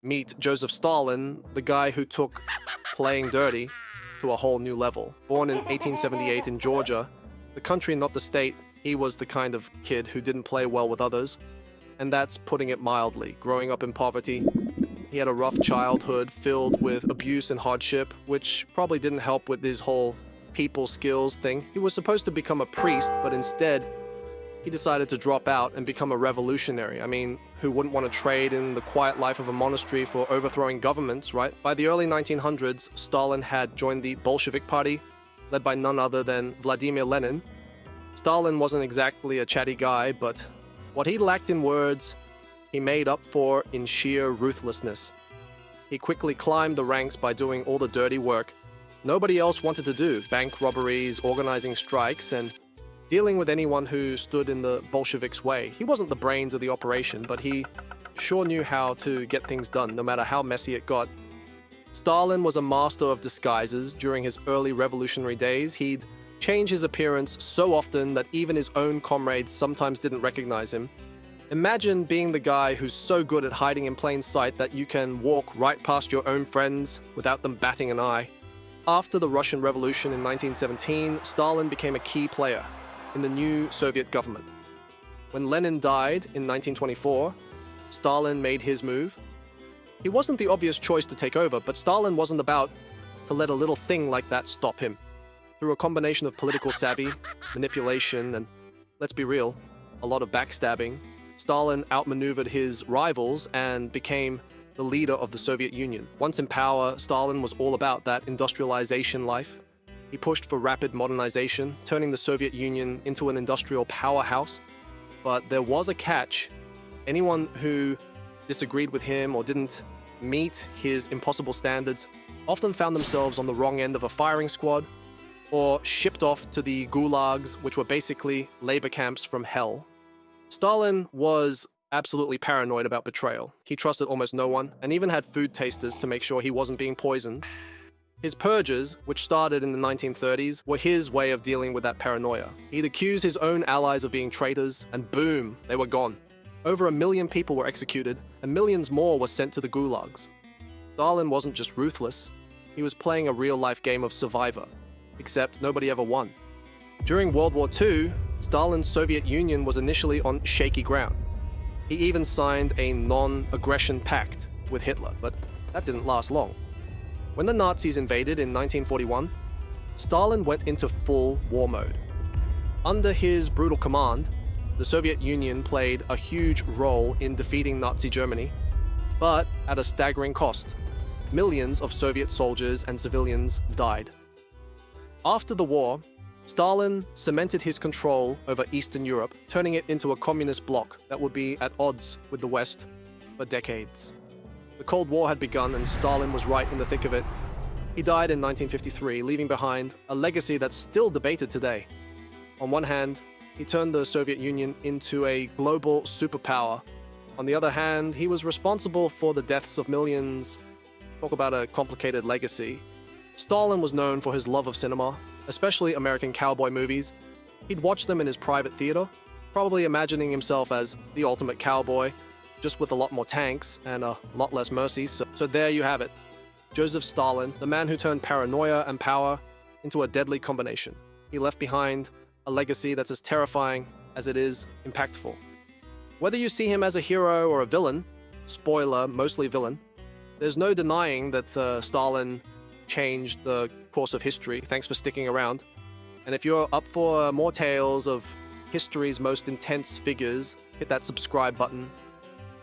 Meet Joseph Stalin, the guy who took playing dirty to a whole new level. Born in 1878 in Georgia, the country not the state, he was the kind of kid who didn't play well with others. And that's putting it mildly. Growing up in poverty, he had a rough childhood filled with abuse and hardship, which probably didn't help with his whole people skills thing. He was supposed to become a priest, but instead, he decided to drop out and become a revolutionary. I mean, who wouldn't want to trade in the quiet life of a monastery for overthrowing governments, right? By the early 1900s, Stalin had joined the Bolshevik Party, led by none other than Vladimir Lenin. Stalin wasn't exactly a chatty guy, but what he lacked in words, he made up for in sheer ruthlessness. He quickly climbed the ranks by doing all the dirty work nobody else wanted to do: bank robberies, organizing strikes, and dealing with anyone who stood in the Bolsheviks' way. He wasn't the brains of the operation, but he sure knew how to get things done, no matter how messy it got. Stalin was a master of disguises. During his early revolutionary days, he'd change his appearance so often that even his own comrades sometimes didn't recognize him. Imagine being the guy who's so good at hiding in plain sight that you can walk right past your own friends without them batting an eye. After the Russian Revolution in 1917, Stalin became a key player in the new Soviet government. When Lenin died in 1924, Stalin made his move. He wasn't the obvious choice to take over, but Stalin wasn't about to let a little thing like that stop him. Through a combination of political savvy, manipulation, and, let's be real, a lot of backstabbing, Stalin outmaneuvered his rivals and became the leader of the Soviet Union. Once in power, Stalin was all about that industrialization life. He pushed for rapid modernization, turning the Soviet Union into an industrial powerhouse. But there was a catch. Anyone who disagreed with him or didn't meet his impossible standards often found themselves on the wrong end of a firing squad or shipped off to the gulags, which were basically labor camps from hell. Stalin was absolutely paranoid about betrayal. He trusted almost no one, and even had food tasters to make sure he wasn't being poisoned. His purges, which started in the 1930s, were his way of dealing with that paranoia. He'd accuse his own allies of being traitors, and boom, they were gone. Over 1 million people were executed, and millions more were sent to the gulags. Stalin wasn't just ruthless, he was playing a real-life game of survivor, except nobody ever won. During World War II, Stalin's Soviet Union was initially on shaky ground. He even signed a non-aggression pact with Hitler, but that didn't last long. When the Nazis invaded in 1941, Stalin went into full war mode. Under his brutal command, the Soviet Union played a huge role in defeating Nazi Germany, but at a staggering cost. Millions of Soviet soldiers and civilians died. After the war, Stalin cemented his control over Eastern Europe, turning it into a communist bloc that would be at odds with the West for decades. The Cold War had begun, and Stalin was right in the thick of it. He died in 1953, leaving behind a legacy that's still debated today. On one hand, he turned the Soviet Union into a global superpower. On the other hand, he was responsible for the deaths of millions. Talk about a complicated legacy. Stalin was known for his love of cinema, especially American cowboy movies. He'd watch them in his private theater, probably imagining himself as the ultimate cowboy, just with a lot more tanks and a lot less mercy. So there you have it. Joseph Stalin, the man who turned paranoia and power into a deadly combination. He left behind a legacy that's as terrifying as it is impactful. Whether you see him as a hero or a villain, spoiler, mostly villain, there's no denying that Stalin changed the course of history. Thanks for sticking around. And if you're up for more tales of history's most intense figures, hit that subscribe button